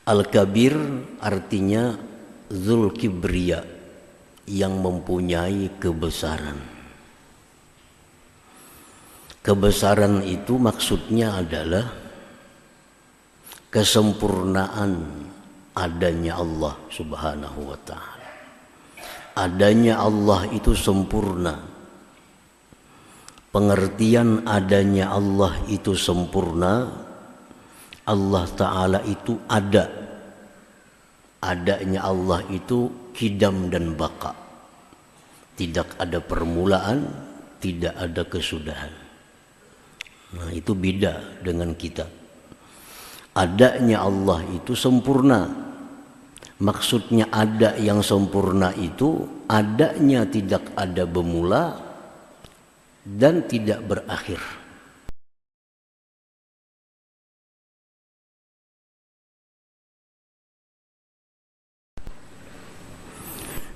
Al-Kabir artinya Dzul Kibriya, yang mempunyai kebesaran. Kebesaran itu maksudnya adalah kesempurnaan adanya Allah Subhanahu wa ta'ala. Adanya Allah itu sempurna. Pengertian adanya Allah itu sempurna. Allah Ta'ala itu ada. Adanya Allah itu qidam dan baqa. Tidak ada permulaan, tidak ada kesudahan. Nah, itu beda dengan kita. Adanya Allah itu sempurna. Maksudnya ada yang sempurna itu adanya tidak ada bermula dan tidak berakhir.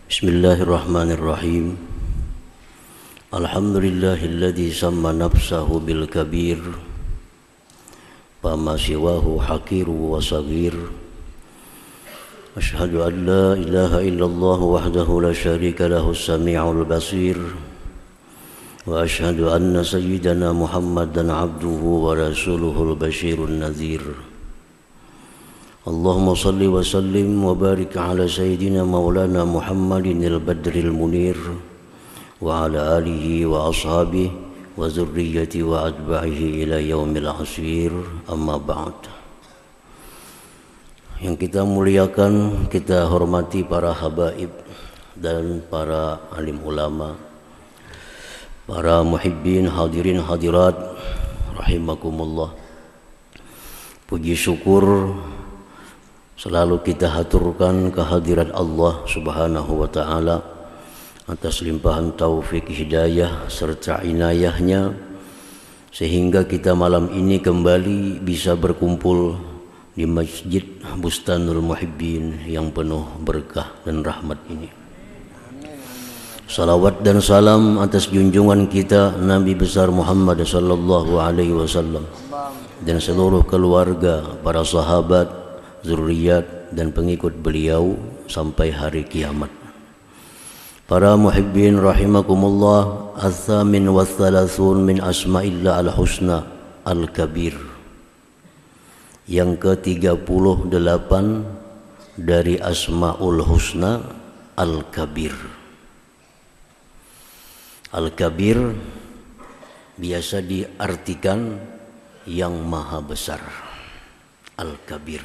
Bismillahirrahmanirrahim. Alhamdulillahilladzi samma nafsahu bil kabir fama siwahu hakiru wa sagir. Asyhadu an la ilaha illallah wahdahu la syarika lahu as-sami'ul basir. Wa asyhadu anna sayyidana Muhammadan abduhu wa rasuluhul basyirun nadhir. Allahumma salli wa sallim wa barik ala sayyidina maulana Muhammadin al-badril munir wa ala alihi wa ashabihi wa zurriyyati wa atba'ihi ila yaumil asir, amma ba'd. Yang kita muliakan, kita hormati para habaib dan para alim ulama, para muhibbin hadirin hadirat rahimakumullah. Puji syukur selalu kita haturkan kehadirat Allah Subhanahu wa ta'ala atas limpahan taufik hidayah serta inayahnya, sehingga kita malam ini kembali bisa berkumpul di Masjid Bustanul Muhibbin yang penuh berkah dan rahmat ini. Salawat dan salam atas junjungan kita Nabi besar Muhammad sallallahu alaihi wasallam dan seluruh keluarga, para sahabat, zurriyat dan pengikut beliau sampai hari kiamat. Para muhibbin rahimakumullah, Al-Thamin wa Thalathun min Asma'illah Al-Husna Al-Kabir, yang ke-38 dari Asma'ul Husna Al-Kabir. Al-Kabir biasa diartikan yang maha besar. Al-Kabir.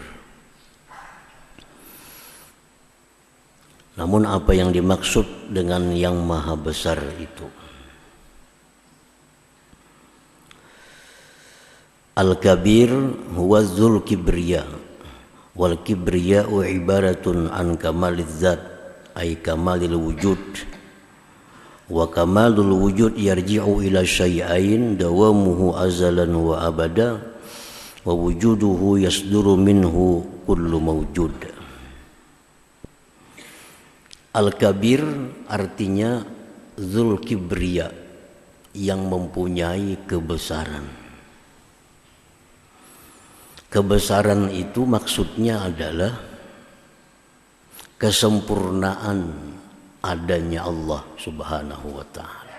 Namun apa yang dimaksud dengan yang maha besar itu? Al-Kabir huwa dzul kibriya, wal kibriya'u ibaratun an kamaliz zat ay kamalil wujud, wa kamalul wujud yarji'u ila syai'ain dawamuhu azalan wa abada, wa wujuduhu yasduru minhu kullu mawjud. Al-Kabir artinya Dzul Kibriya, yang mempunyai kebesaran. Kebesaran itu maksudnya adalah kesempurnaan adanya Allah Subhanahu wa ta'ala.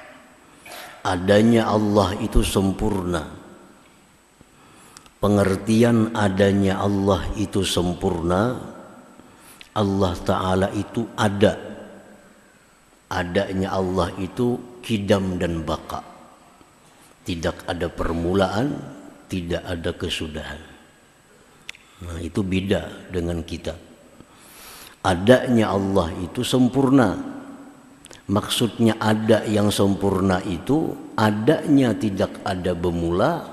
Adanya Allah itu sempurna. Pengertian adanya Allah itu sempurna. Allah Ta'ala itu ada. Adanya Allah itu qidam dan baqa. Tidak ada permulaan, tidak ada kesudahan. Nah, itu beda dengan kita. Adanya Allah itu sempurna. Maksudnya ada yang sempurna itu adanya tidak ada bermula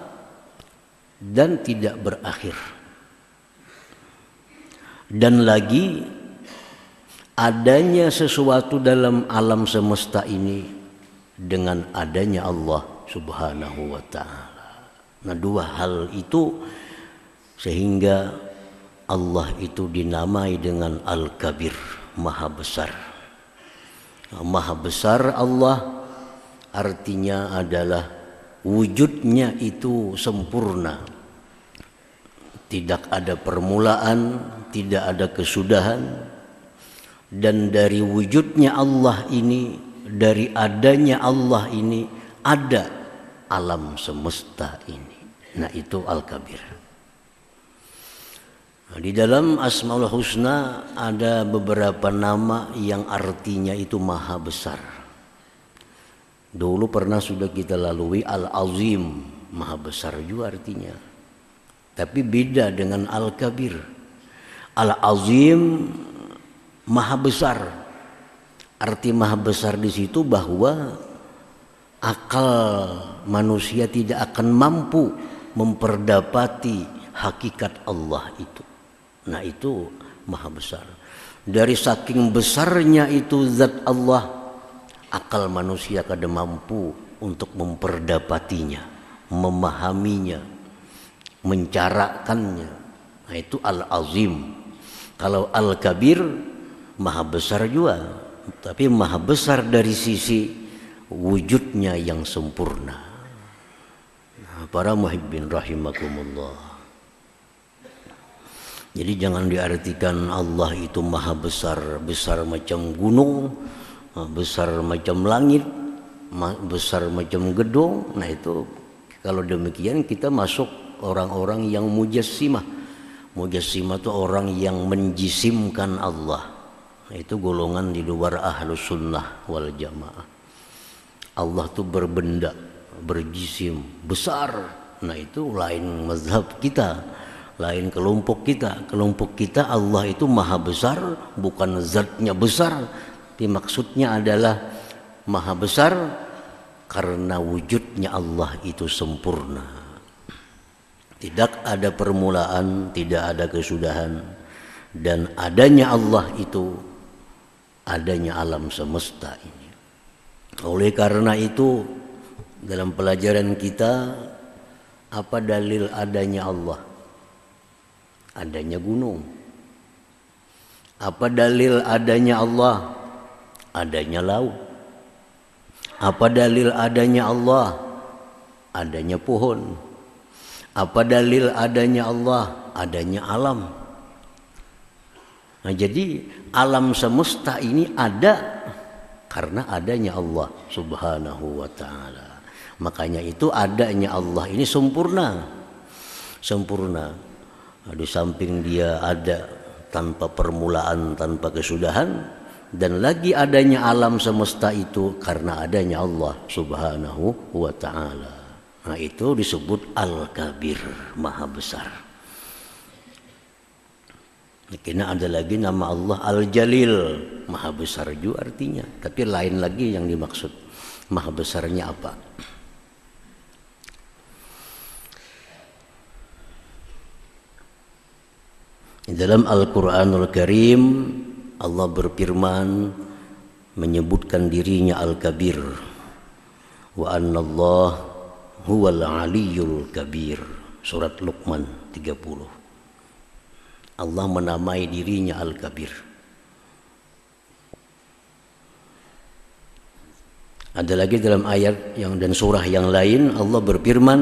dan tidak berakhir. Dan lagi adanya sesuatu dalam alam semesta ini dengan adanya Allah Subhanahu wa ta'ala. Nah, dua hal itu sehingga Allah itu dinamai dengan Al-Kabir, maha besar. Nah, maha besar Allah artinya adalah wujudnya itu sempurna. Tidak ada permulaan, tidak ada kesudahan, dan dari wujudnya Allah ini, dari adanya Allah ini ada alam semesta ini. Nah, itu Al-Kabir. Nah, di dalam Asmaul Husna ada beberapa nama yang artinya itu maha besar. Dulu pernah sudah kita lalui Al-Azim, maha besar juga artinya. Tapi beda dengan Al-Kabir. Al-Azim maha besar. Arti maha besar di situ bahwa akal manusia tidak akan mampu memperdapati hakikat Allah itu. Nah, itu maha besar. Dari saking besarnya itu zat Allah, akal manusia kada mampu untuk memperdapatinya, memahaminya, mencarakannya. Nah, itu Al-Azim. Kalau Al-Kabir maha besar juga, tapi maha besar dari sisi wujudnya yang sempurna. Nah, para muhibbin rahimakumullah. Jadi jangan diartikan Allah itu maha besar, besar macam gunung, besar macam langit, besar macam gedung. Nah, itu kalau demikian kita masuk orang-orang yang mujassimah. Mujassimah itu orang yang menjisimkan Allah. Nah, itu golongan di luar ahlus sunnah wal jamaah. Allah itu berbenda, berjisim, besar. Nah, itu lain mazhab kita, lain kelompok kita. Kelompok kita Allah itu maha besar, bukan zatnya besar, tapi maksudnya adalah maha besar karena wujudnya Allah itu sempurna. Tidak ada permulaan, tidak ada kesudahan, dan adanya Allah itu adanya alam semesta ini. Oleh karena itu dalam pelajaran kita, apa dalil adanya Allah? Adanya gunung. Apa dalil adanya Allah? Adanya laut. Apa dalil adanya Allah? Adanya pohon. Apa dalil adanya Allah? Adanya alam. Nah, jadi alam semesta ini ada karena adanya Allah Subhanahu wa ta'ala. Makanya itu adanya Allah ini sempurna. Sempurna. Di samping dia ada tanpa permulaan, tanpa kesudahan, dan lagi adanya alam semesta itu karena adanya Allah Subhanahu wa ta'ala. Nah, itu disebut Al-Kabir, maha besar. Kena ada lagi nama Allah Al-Jalil, maha besar juga artinya, tapi lain lagi yang dimaksud maha besarnya apa. Dalam Al-Quranul Karim Allah berfirman menyebutkan dirinya Al-Kabir, wa anna Allah huwal aliyyul kabir, surat Luqman 30. Allah menamai dirinya Al-Kabir. Ada lagi dalam ayat yang dan surah yang lain Allah berfirman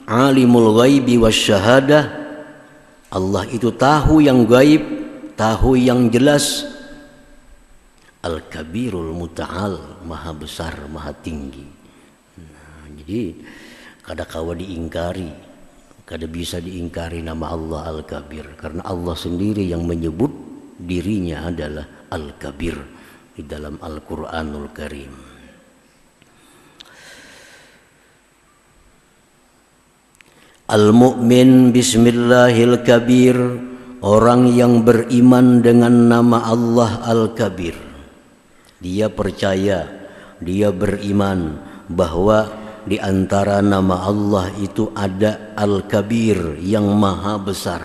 alimul ghaibi wasyahadah, Allah itu tahu yang gaib, tahu yang jelas. Al-Kabirul Muta'al, maha besar, maha tinggi. Nah, jadi kada kawa diingkari, kada bisa diingkari nama Allah Al-Kabir, karena Allah sendiri yang menyebut dirinya adalah Al-Kabir di dalam Al-Quranul Karim. Al-Mu'min Bismillahil Kabir, orang yang beriman dengan nama Allah Al-Kabir. Dia percaya, dia beriman bahwa di antara nama Allah itu ada Al-Kabir yang maha besar.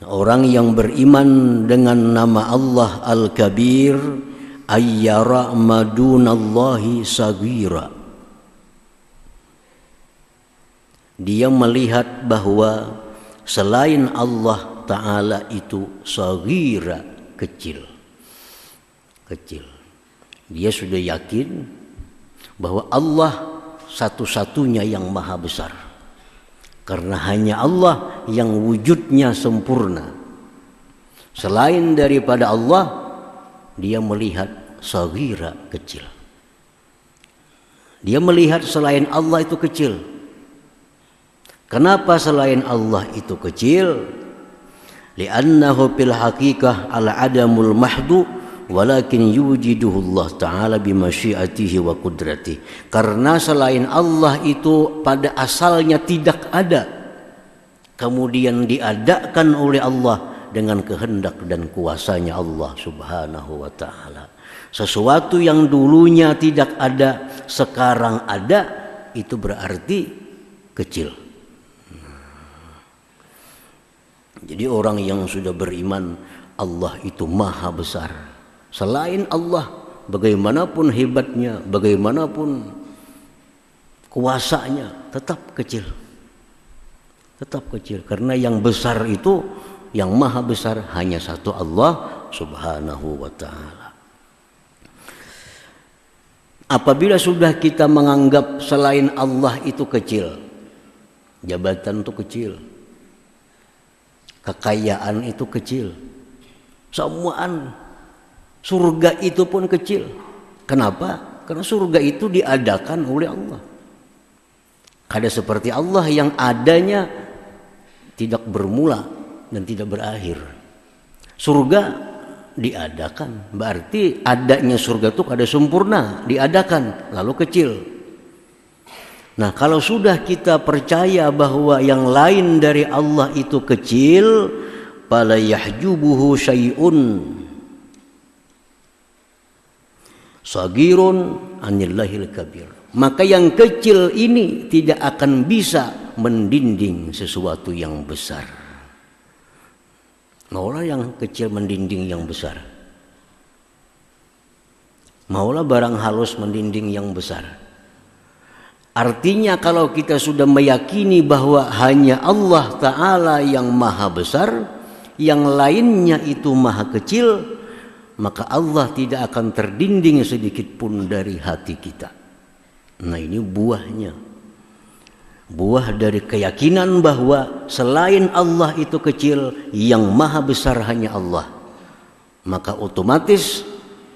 Orang yang beriman dengan nama Allah Al-Kabir ayyara madunallahi sagira. Dia melihat bahwa selain Allah Ta'ala itu sagira, kecil. Kecil. Dia sudah yakin bahwa Allah satu-satunya yang maha besar. Karena hanya Allah yang wujudnya sempurna. Selain daripada Allah, dia melihat saghira, kecil. Dia melihat selain Allah itu kecil. Kenapa selain Allah itu kecil? Li'annahu fil haqiqah al-adamul mahdu walakin yujiduhu Allah Ta'ala bimasyiatihi wa qudratihi. Karena selain Allah itu pada asalnya tidak ada, kemudian diadakan oleh Allah dengan kehendak dan kuasanya Allah Subhanahu wa Ta'ala. Sesuatu yang dulunya tidak ada, sekarang ada, itu berarti kecil. Jadi orang yang sudah beriman Allah itu maha besar. Selain Allah, bagaimanapun hebatnya, bagaimanapun kuasanya, tetap kecil. Tetap kecil. Karena yang besar itu, yang maha besar hanya satu, Allah Subhanahu wa Ta'ala. Apabila sudah kita menganggap selain Allah itu kecil, jabatan itu kecil, kekayaan itu kecil, semuaan, surga itu pun kecil. Kenapa? Karena surga itu diadakan oleh Allah. Kada seperti Allah yang adanya tidak bermula dan tidak berakhir. Surga diadakan, berarti adanya surga itu kada sempurna, diadakan lalu kecil. Nah, kalau sudah kita percaya bahwa yang lain dari Allah itu kecil, fala yahjubuhu syai'un sagirun anillahil kabir. Maka yang kecil ini tidak akan bisa mendinding sesuatu yang besar. Maulah yang kecil mendinding yang besar. Maulah barang halus mendinding yang besar. Artinya kalau kita sudah meyakini bahwa hanya Allah Ta'ala yang maha besar, yang lainnya itu maha kecil, maka Allah tidak akan terdinding sedikit pun dari hati kita. Nah, ini buahnya. Buah dari keyakinan bahwa selain Allah itu kecil, yang maha besar hanya Allah. Maka otomatis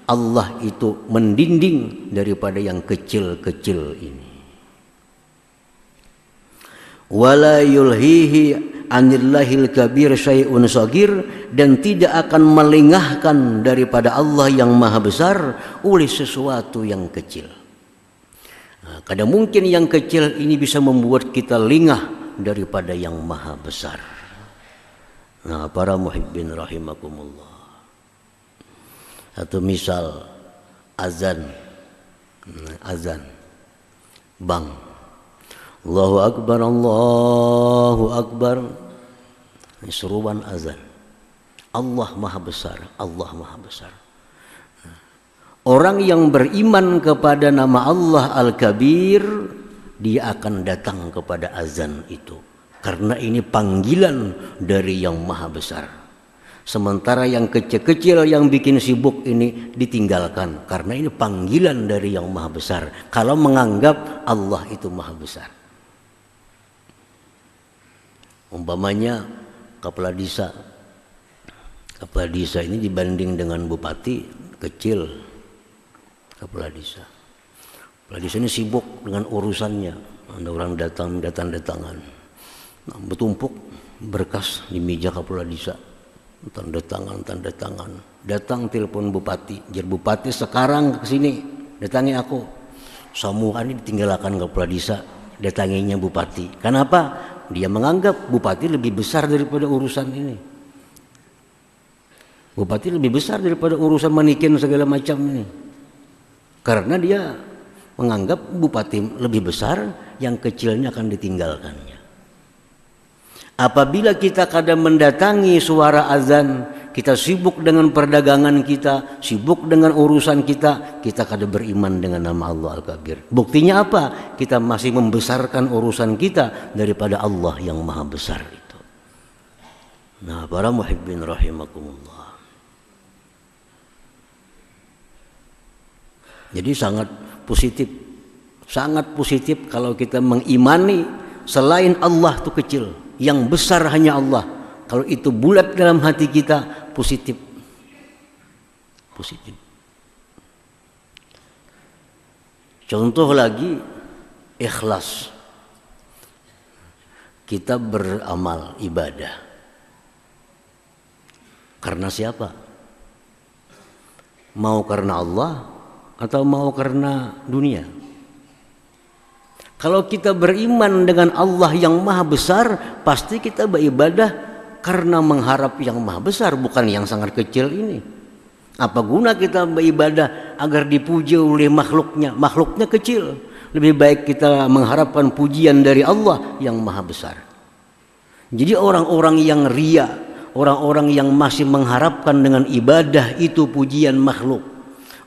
Allah itu mendinding daripada yang kecil-kecil ini. Wala yulhihi anillahil kabir syai'un sagir, dan tidak akan melengahkan daripada Allah yang maha besar oleh sesuatu yang kecil. Nah, kadang mungkin yang kecil ini bisa membuat kita lengah daripada yang maha besar. Nah, para muhibbin rahimakumullah, satu misal azan, bang, Allahu Akbar, Allahu Akbar, ini seruan azan. Allah maha besar, Allah maha besar. Orang yang beriman kepada nama Allah Al-Kabir, dia akan datang kepada azan itu. Karena ini panggilan dari yang maha besar. Sementara yang kecil-kecil yang bikin sibuk ini ditinggalkan. Karena ini panggilan dari yang maha besar. Kalau menganggap Allah itu maha besar. Umpamanya kepala desa. Kepala desa ini dibanding dengan bupati kecil. Kepala desa ini sibuk dengan urusannya. Ada orang datang-datangan, bertumpuk berkas di meja kepala desa, tanda tangan. Datang telepon bupati, jar bupati sekarang ke sini, datangi aku. Semua ini ditinggalkan kepala desa, datanginya bupati. Kenapa? Dia menganggap bupati lebih besar daripada urusan ini. Bupati lebih besar daripada urusan manikin segala macam ini. Karena dia menganggap bupati lebih besar, yang kecilnya akan ditinggalkannya. Apabila kita kadang mendatangi suara azan, kita sibuk dengan perdagangan kita, sibuk dengan urusan kita kadang beriman dengan nama Allah Al-Kabir. Buktinya apa? Kita masih membesarkan urusan kita daripada Allah yang maha besar itu. Nah, para muhibbin rahimakumullah. Jadi sangat positif kalau kita mengimani selain Allah itu kecil, yang besar hanya Allah. Kalau itu bulat dalam hati kita, positif. Contoh lagi, ikhlas. Kita beramal ibadah karena siapa? Mau karena Allah atau mau karena dunia? Kalau kita beriman dengan Allah yang maha besar, pasti kita beribadah karena mengharap yang maha besar, bukan yang sangat kecil ini. Apa guna kita beribadah agar dipuji oleh makhluknya? Makhluknya kecil. Lebih baik kita mengharapkan pujian dari Allah yang maha besar. Jadi orang-orang yang ria, orang-orang yang masih mengharapkan dengan ibadah itu pujian makhluk,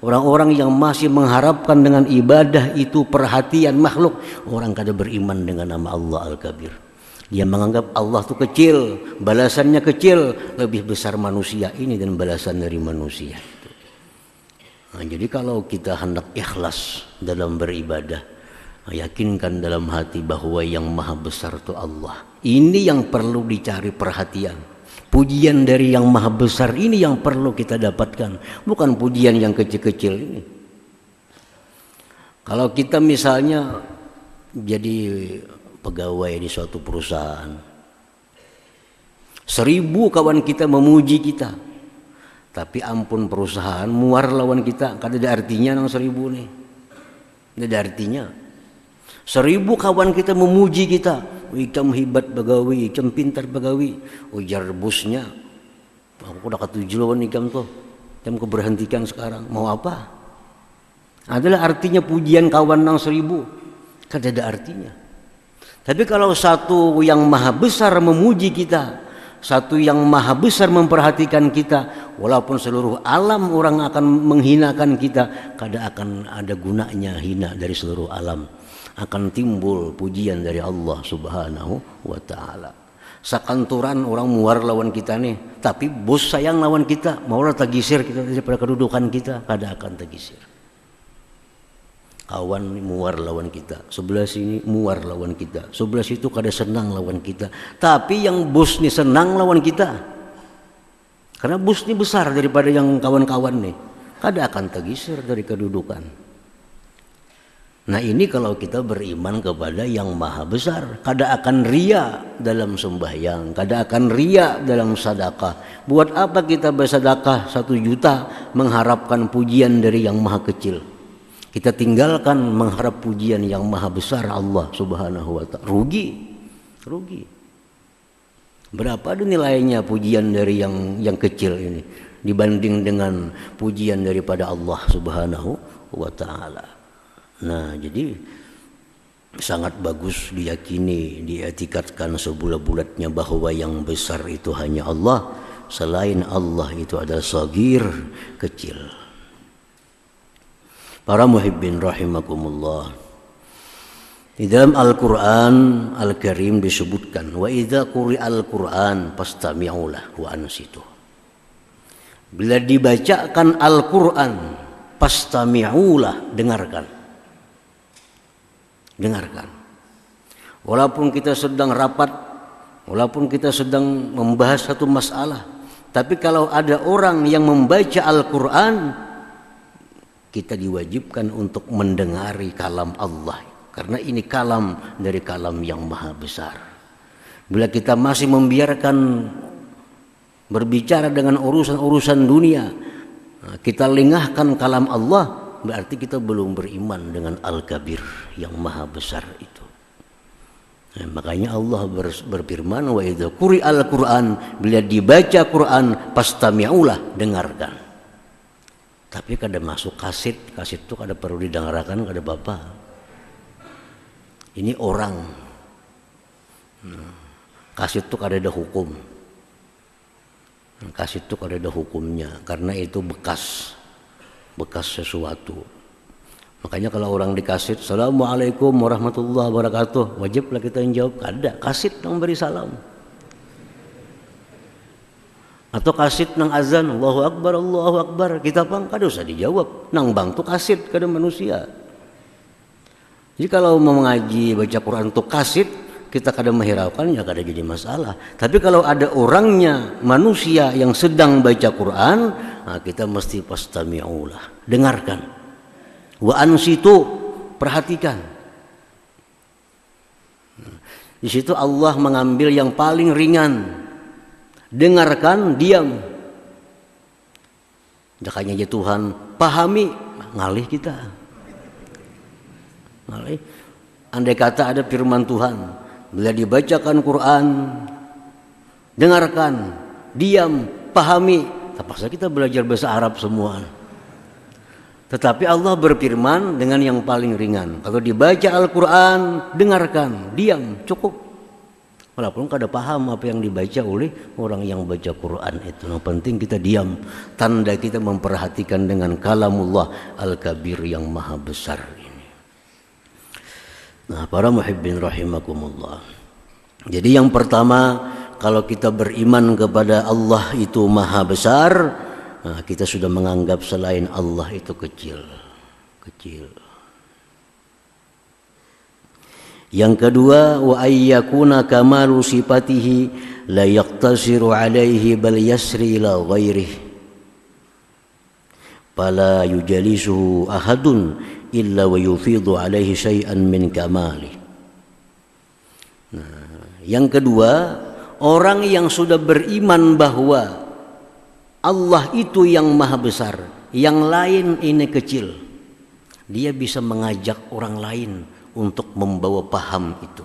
orang-orang yang masih mengharapkan dengan ibadah itu perhatian makhluk, orang kada beriman dengan nama Allah Al-Kabir. Dia menganggap Allah itu kecil, balasannya kecil, lebih besar manusia ini dan balasan dari manusia. Nah, jadi kalau kita hendak ikhlas dalam beribadah, yakinkan dalam hati bahwa yang maha besar itu Allah. Ini yang perlu dicari perhatian. Pujian dari yang maha besar ini yang perlu kita dapatkan, bukan pujian yang kecil-kecil ini. Kalau kita misalnya jadi pegawai di suatu perusahaan, 1000 kawan kita memuji kita, tapi ampun perusahaan muar lawan kita, kada ada artinya nang 1000 nih, tidak ada artinya. 1000 kawan kita memuji kita, ikam hebat bagawi, ikam pintar bagawi, ujar bosnya, aku udah ketujuh lawan ikam tuh, ikam keberhentikan sekarang, mau apa? Adalah artinya pujian kawan nang 1000, kada ada artinya. Tapi kalau satu yang maha besar memuji kita, satu yang maha besar memperhatikan kita, walaupun seluruh alam orang akan menghinakan kita, kada akan ada gunanya hina dari seluruh alam. Akan timbul pujian dari Allah Subhanahu wa ta'ala. Sakanturan orang muar lawan kita nih, tapi bos sayang lawan kita, maulah tagisir kita daripada kedudukan kita, kada akan tagisir. Kawan muar lawan kita, sebelah sini muar lawan kita, sebelah situ kada senang lawan kita, tapi yang bos nih senang lawan kita, karena bos nih besar daripada yang kawan-kawan nih, kada akan tagisir dari kedudukan. Nah ini kalau kita beriman kepada yang maha besar, kada akan ria dalam sembahyang, kada akan ria dalam sedekah. Buat apa kita bersedekah 1 juta mengharapkan pujian dari yang maha kecil? Kita tinggalkan mengharap pujian yang maha besar Allah Subhanahu wa ta'ala. Rugi. Berapa ada nilainya pujian dari yang kecil ini dibanding dengan pujian daripada Allah Subhanahu wa ta'ala. Nah, jadi sangat bagus diyakini, dietikatkan sebulat-bulatnya bahwa yang besar itu hanya Allah, selain Allah itu adalah sagir, kecil. Para muhibbin rahimakumullah, di dalam Al-Quran Al-Karim disebutkan, wa idza quri'al Quran fastami'u lahu wa ansitu. Bila dibacakan Al-Quran, fastami'u lah, dengarkan. Walaupun kita sedang rapat, walaupun kita sedang membahas satu masalah, tapi kalau ada orang yang membaca Al-Quran, kita diwajibkan untuk mendengari kalam Allah, karena ini kalam dari kalam yang maha besar. Bila kita masih membiarkan berbicara dengan urusan-urusan dunia, kita lengahkan kalam Allah, berarti kita belum beriman dengan Al-Kabir yang maha besar itu. Nah, makanya Allah berfirman, wa idza quri'al Quran, bila dibaca Quran fastami'ulah, dengarkan. Tapi kada masuk kaset itu kada perlu didengarkan, kada apa-apa. Ini orang, kaset itu kada ada hukum, kaset itu kada ada hukumnya, karena itu bekas sesuatu. Makanya kalau orang dikaset, Assalamualaikum warahmatullahi wabarakatuh, wajiblah kita yang jawab, kada, kaset yang beri salam. Atau kaset nang azan, Allahu Akbar, kita pang kada usah dijawab, nang bang tu kaset kada manusia. Jadi kalau mau mengaji baca Quran tu kaset, kita kada menghiraukan ya kada jadi masalah. Tapi kalau ada orangnya manusia yang sedang baca Quran, nah kita mesti pastami'ulah, dengarkan. Wa ansitu, perhatikan. Di situ Allah mengambil yang paling ringan. Dengarkan, diam. Jakanya aja Tuhan pahami, ngalih kita. Ngalih. Andai kata ada firman Tuhan, bila dibacakan Quran, dengarkan, diam, pahami. Terpaksa kita belajar bahasa Arab semua. Tetapi Allah berfirman dengan yang paling ringan. Kalau dibaca Al-Quran, dengarkan, diam, cukup. Walaupun kada paham apa yang dibaca oleh orang yang baca Quran itu. Yang penting kita diam. Tanda kita memperhatikan dengan kalamullah Al-Kabir yang maha besar ini. Nah, para muhibbin rahimakumullah. Jadi yang pertama, kalau kita beriman kepada Allah itu maha besar, nah, kita sudah menganggap selain Allah itu kecil. Yang kedua, wa ayyakuna kamalu sifatihi la yaqtasiru alaihi bal yasri ila ghairihi fala yujalisuhu ahadun illa wa yufidu alaihi syai'an min kamali. Nah, yang kedua, orang yang sudah beriman bahwa Allah itu yang maha besar, yang lain ini kecil, dia bisa mengajak orang lain untuk membawa paham itu.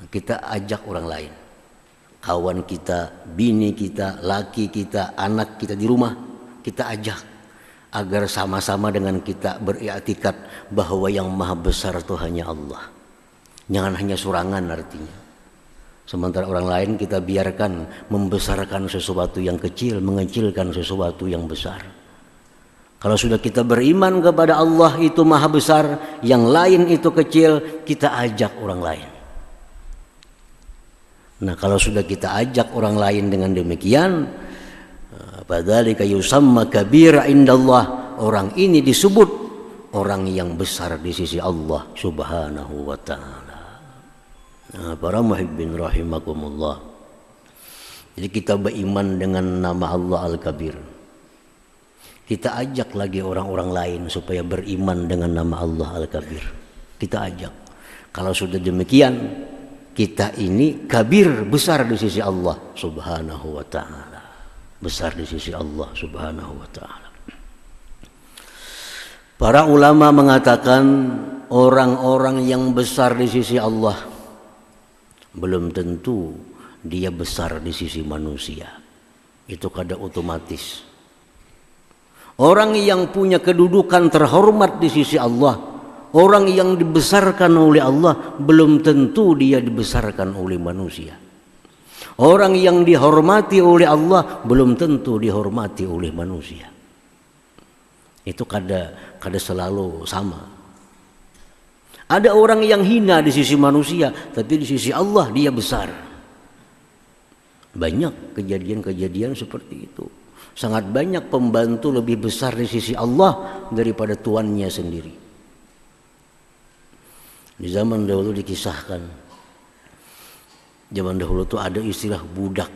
Kita ajak orang lain, kawan kita, bini kita, laki kita, anak kita di rumah, kita ajak agar sama-sama dengan kita beriktikad bahwa yang maha besar itu hanya Allah. Jangan hanya surangan artinya. Sementara orang lain kita biarkan membesarkan sesuatu yang kecil, mengecilkan sesuatu yang besar. Kalau sudah kita beriman kepada Allah itu maha besar, yang lain itu kecil, kita ajak orang lain. Nah, kalau sudah kita ajak orang lain dengan demikian, fadzalika yusamma kabira indallah, orang ini disebut orang yang besar di sisi Allah Subhanahu wa taala. Nah, para muhibbin rahimakumullah. Jadi kita beriman dengan nama Allah Al-Kabir. Kita ajak lagi orang-orang lain supaya beriman dengan nama Allah Al-Kabir. Kita ajak. Kalau sudah demikian, kita ini kabir, besar di sisi Allah Subhanahu wa taala. Besar di sisi Allah Subhanahu wa taala. Para ulama mengatakan orang-orang yang besar di sisi Allah belum tentu dia besar di sisi manusia. Itu kada otomatis. Orang yang punya kedudukan terhormat di sisi Allah, orang yang dibesarkan oleh Allah, belum tentu dia dibesarkan oleh manusia. Orang yang dihormati oleh Allah, belum tentu dihormati oleh manusia. Itu kada selalu sama. Ada orang yang hina di sisi manusia, tapi di sisi Allah dia besar. Banyak kejadian-kejadian seperti itu. Sangat banyak pembantu lebih besar di sisi Allah daripada tuannya sendiri. Di zaman dahulu dikisahkan, zaman dahulu tuh ada istilah budak.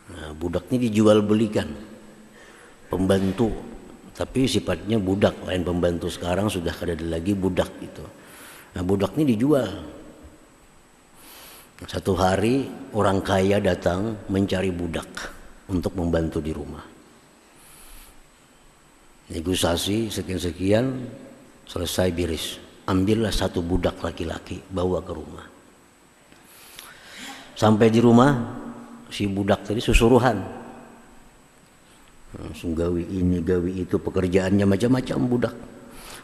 Nah, budaknya dijual belikan, pembantu, tapi sifatnya budak. Lain pembantu sekarang sudah kada ada lagi budak itu. Nah, budaknya dijual. Satu hari orang kaya datang mencari budak untuk membantu di rumah. Negosiasi sekian-sekian, selesai biris. Ambillah satu budak laki-laki, bawa ke rumah. Sampai di rumah, si budak tadi susuruhan. Langsung gawi ini, gawi itu, pekerjaannya macam-macam budak.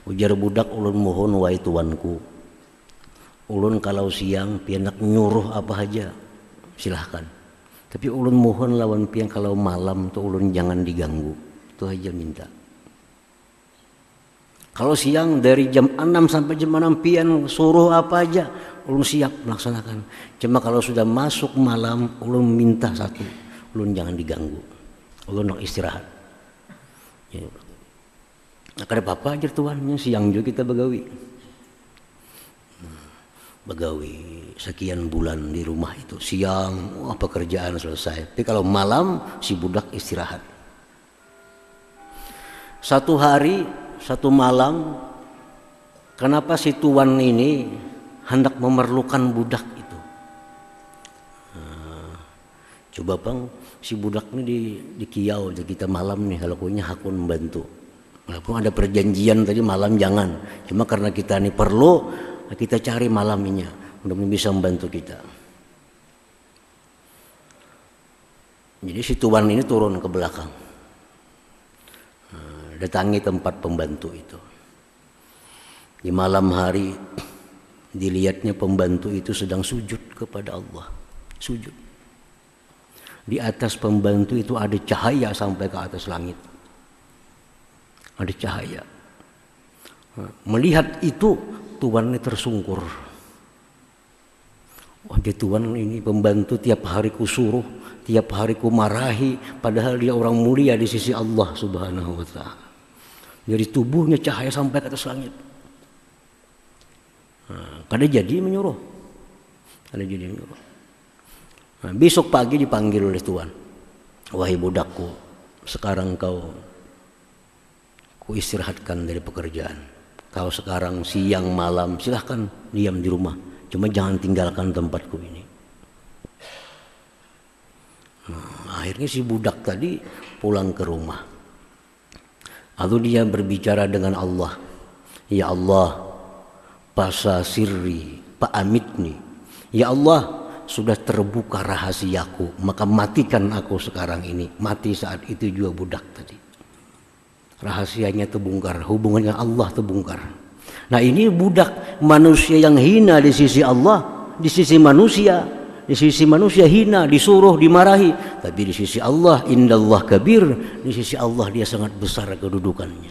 Ujar budak, ulun mohon wahai tuanku, ulun kalau siang pianak nyuruh apa aja, silahkan. Tapi ulun mohon lawan pian kalau malam tuh ulun jangan diganggu. Itu aja minta. Kalau siang dari jam 6 sampai jam 6 pian suruh apa aja, ulun siap melaksanakan. Cuma kalau sudah masuk malam, ulun minta satu, ulun jangan diganggu. Ulun nak istirahat. Ya. Nah, kada apa-apa aja tuan, siang juga kita begawi. begawi sekian bulan di rumah itu, siang wah pekerjaan selesai, tapi kalau malam si budak istirahat. Satu hari, satu malam, kenapa si tuan ini hendak memerlukan budak itu? Coba bang, si budak ini di kiau kita malam nih, kalau punya hakun membantu. Walaupun ada perjanjian tadi malam jangan, cuma karena kita ini perlu, kita cari malamnya, mudah-mudahan bisa membantu kita. Jadi si tuan ini turun ke belakang, datangi tempat pembantu itu. Di malam hari dilihatnya pembantu itu sedang sujud kepada Allah, sujud. Di atas pembantu itu ada cahaya sampai ke atas langit. Ada cahaya. Melihat itu tuannya tersungkur. Wah, tuan ini pembantu tiap hari ku suruh, tiap hari ku marahi, padahal dia orang mulia di sisi Allah Subhanahu wa taala. Dari tubuhnya cahaya sampai ke atas langit. Kada jadi menyuruh. Kada jadi menyuruh. Besok pagi dipanggil oleh tuan. Wahai budakku, sekarang kau istirahatkan dari pekerjaan. Kalau sekarang siang malam silahkan diam di rumah, cuma jangan tinggalkan tempatku ini. Akhirnya si budak tadi pulang ke rumah. Lalu dia berbicara dengan Allah. Ya Allah, pasa sirri, pa'amitni. Ya Allah, sudah terbuka rahasiaku, maka matikan aku sekarang ini. Mati saat itu juga budak tadi. Rahasianya terbongkar, hubungannya Allah terbongkar. Nah ini budak manusia yang hina di sisi Allah, di sisi manusia. Di sisi manusia hina, disuruh, dimarahi. Tapi di sisi Allah, indallah kabir. Di sisi Allah dia sangat besar kedudukannya.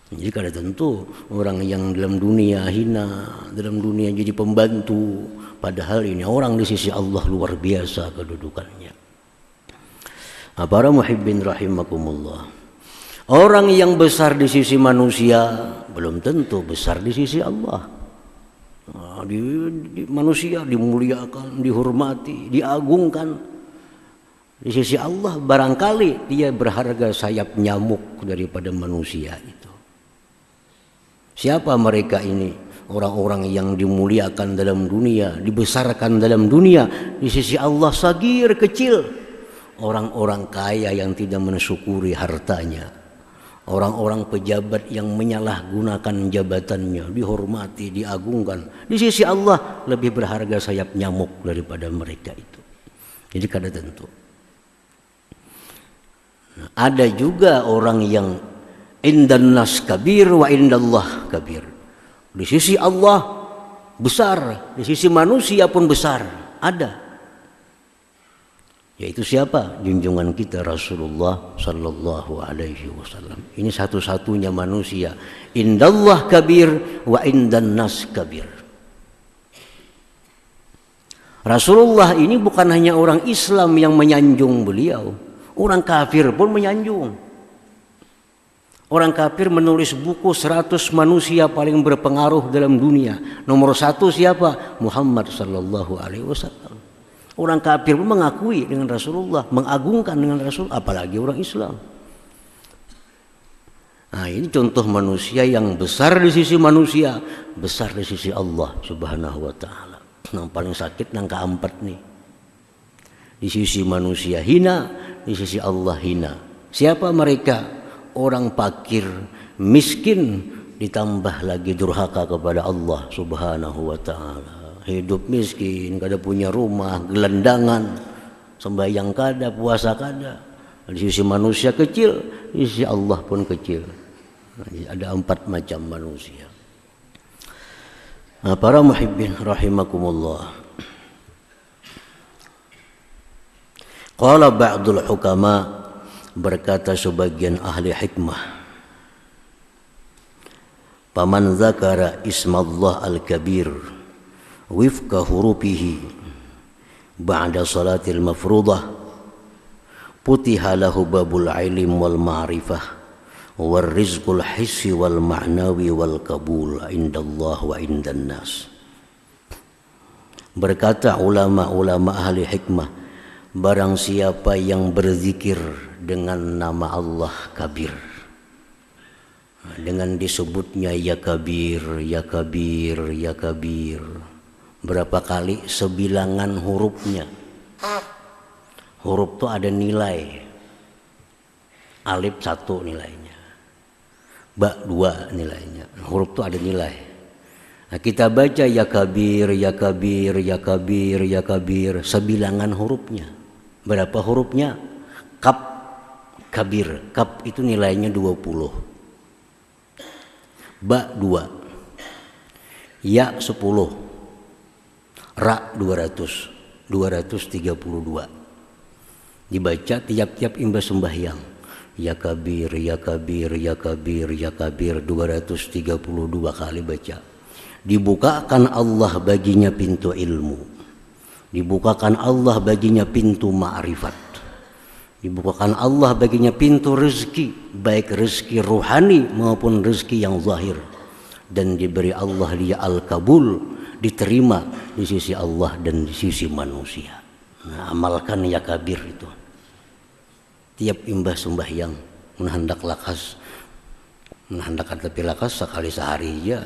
Jadi kada tentu orang yang dalam dunia hina, dalam dunia jadi pembantu. Padahal ini orang di sisi Allah luar biasa kedudukannya. Para muhibbin rahimakumullah. Orang yang besar di sisi manusia belum tentu besar di sisi Allah. Di manusia dimuliakan, dihormati, diagungkan. Di sisi Allah barangkali dia berharga sayap nyamuk daripada manusia itu. Siapa mereka ini? Orang-orang yang dimuliakan dalam dunia, dibesarkan dalam dunia, di sisi Allah sagir, kecil. Orang-orang kaya yang tidak mensyukuri hartanya. Orang-orang pejabat yang menyalahgunakan jabatannya, dihormati, diagungkan. Di sisi Allah lebih berharga sayap nyamuk daripada mereka itu. Jadi kada tentu. Nah, ada juga orang yang indan nas kabir wa indallah kabir. Di sisi Allah besar, di sisi manusia pun besar. Ada. Yaitu siapa? Junjungan kita Rasulullah sallallahu alaihi wasallam. Ini satu-satunya manusia. Indallah kabir wa indan nas kabir. Rasulullah ini bukan hanya orang Islam yang menyanjung beliau, orang kafir pun menyanjung. Orang kafir menulis buku 100 manusia paling berpengaruh dalam dunia. Nomor 1 siapa? Muhammad sallallahu alaihi wasallam. Orang kafir pun mengakui dengan Rasulullah, mengagungkan dengan Rasul, apalagi orang Islam. Nah, ini contoh manusia yang besar di sisi manusia, besar di sisi Allah Subhanahu wa taala. Yang paling sakit yang keempat nih. Di sisi manusia hina, di sisi Allah hina. Siapa mereka? Orang fakir, miskin, ditambah lagi durhaka kepada Allah Subhanahu wa taala. Hidup miskin, kada punya rumah, gelandangan, sembahyang kada, puasa kada. Di sisi manusia kecil, di sisi Allah pun kecil. Ada 4 macam manusia. Nah, para muhibbin rahimakumullah. Qala ba'dul hukama, berkata sebagian ahli hikmah, paman zakara ismallah al-kabir wifqa hurufihi ba'da salatil mafruḍah putiha lahu babul ilm wal ma'rifah wal rizqul hissi wal ma'nawi wal qabul indallah wa indan nas. Berkata ulama-ulama ahli hikmah, barang siapa yang berzikir dengan nama Allah Kabir, dengan disebutnya ya Kabir, ya Kabir, ya Kabir, berapa kali sebilangan hurufnya. Huruf itu ada nilai. Alif 1 nilainya, ba 2 nilainya. Huruf itu ada nilai. Nah, kita baca ya Kabir, ya Kabir, ya Kabir, ya Kabir, sebilangan hurufnya. Berapa hurufnya? Kaf, Kabir. Kaf itu nilainya 20. Ba 2. Ya 10. Ra 200. 232. Dibaca tiap-tiap imbas sembahyang. Ya Kabir, ya Kabir, ya Kabir, ya Kabir, 232 kali baca. Dibukakan Allah baginya pintu ilmu, dibukakan Allah baginya pintu ma'rifat, dibukakan Allah baginya pintu rezeki, baik rezeki rohani maupun rezeki yang zahir, dan diberi Allah dia al-kabul, diterima di sisi Allah dan di sisi manusia. Nah, amalkan ya Kabir itu tiap imbas sembahyang, menghendak lakas, menghendakkan tapi lakas sekali sehari ya.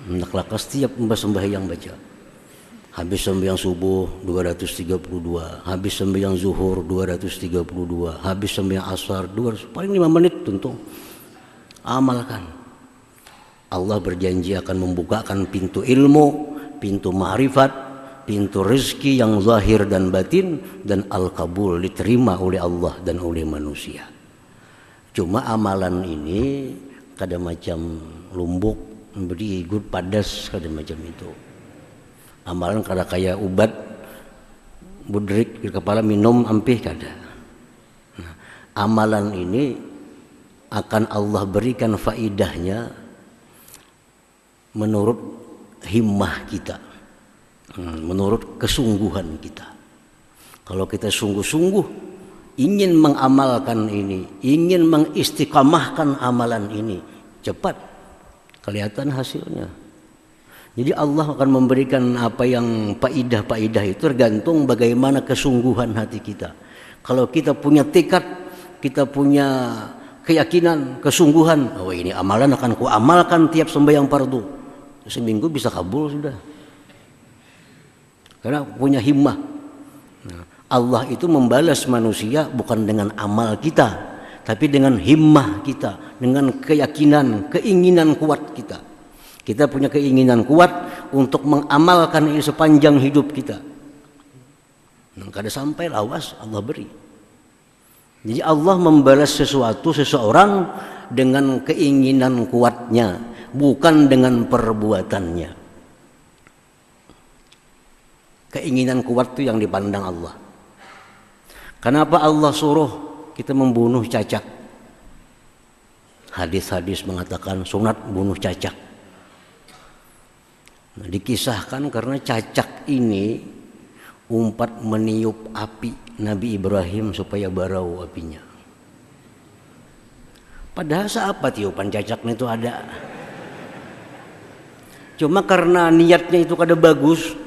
Hendak lakas tiap imbas sembahyang baca. Habis sembahyang subuh 232, habis sembahyang zuhur 232, habis sembahyang asar 200, paling 5 menit tentu. Amalkan. Allah berjanji akan membukakan pintu ilmu, pintu ma'rifat, pintu rezeki yang zahir dan batin, dan al-kabul, diterima oleh Allah dan oleh manusia. Cuma amalan ini kadang macam lumbuk, beri good padas kada macam itu. Amalan kada kayak ubat budrik di kepala minum ampih kada. Nah, amalan ini akan Allah berikan faidahnya menurut himmah kita, menurut kesungguhan kita. Kalau kita sungguh-sungguh ingin mengamalkan ini, ingin mengistiqamahkan amalan ini, cepat kelihatan hasilnya. Jadi Allah akan memberikan apa yang faidah-faidah itu tergantung bagaimana kesungguhan hati kita. Kalau kita punya tekad, kita punya keyakinan, kesungguhan, oh ini amalan akan ku amalkan tiap sembahyang fardu, seminggu bisa kabul sudah. Karena punya himmah. Nah, Allah itu membalas manusia bukan dengan amal kita, tapi dengan himmah kita, dengan keyakinan, keinginan kuat kita. Kita punya keinginan kuat untuk mengamalkan ini sepanjang hidup kita. Nah, kada sampai lawas Allah beri. Jadi Allah membalas seseorang dengan keinginan kuatnya, bukan dengan perbuatannya. Keinginan kuat itu yang dipandang Allah. Kenapa Allah suruh kita membunuh cacak? Hadis-hadis mengatakan sunat bunuh cacak. Nah, dikisahkan karena cacak ini umpat meniup api Nabi Ibrahim supaya barau apinya. Padahal apa tiupan cacaknya itu ada. Cuma karena niatnya itu kada bagus,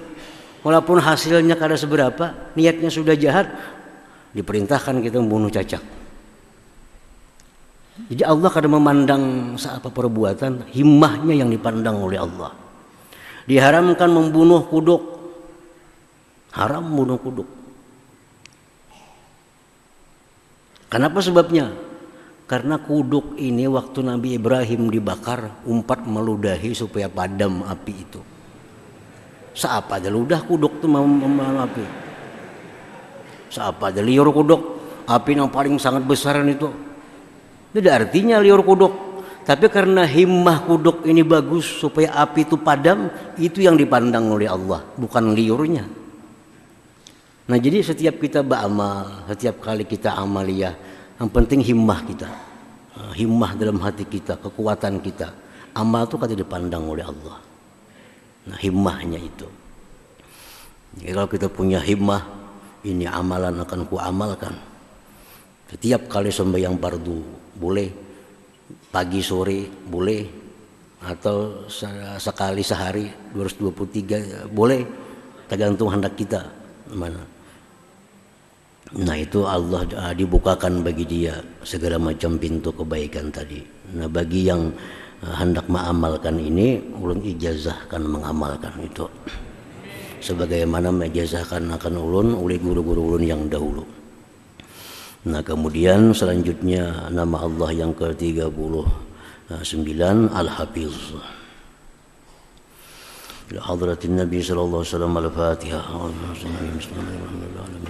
walaupun hasilnya kada seberapa, niatnya sudah jahat, diperintahkan kita membunuh cacak. Jadi Allah kadang memandang seapa perbuatan, himmahnya yang dipandang oleh Allah. Diharamkan membunuh kuduk, haram membunuh kuduk. Kenapa sebabnya? Karena kuduk ini waktu Nabi Ibrahim dibakar, umpat meludahi supaya padam api itu. Seapa ada ludah kuduk itu memakan api. Seapa ada liur kuduk, api yang paling sangat besaran itu. Tidak artinya liur kuduk. Tapi karena himmah kuduk ini bagus supaya api itu padam, itu yang dipandang oleh Allah, bukan liurnya. Nah, jadi setiap kita beramal, setiap kali kita amaliyah, yang penting himmah kita. Himmah dalam hati kita, kekuatan kita. Amal itu kan dipandang oleh Allah. Nah, himmahnya itu. Jadi kalau kita punya himmah, ini amalan akan ku amalkan. Setiap kali sembahyang fardu boleh, pagi sore boleh, atau sekali sehari 223 boleh, tergantung hendak kita mana. Nah itu Allah dibukakan bagi dia segala macam pintu kebaikan tadi. Nah bagi yang hendak mengamalkan ini, ulun ijazahkan mengamalkan itu sebagaimana menijazahkan akan ulun oleh guru-guru ulun yang dahulu. Nah kemudian selanjutnya nama Allah yang ke-39 Al-Hafiz. Ila hadratin Nabi sallallahu alaihi wasallam Al-Fatihah. Bismillahirrahmanirrahim.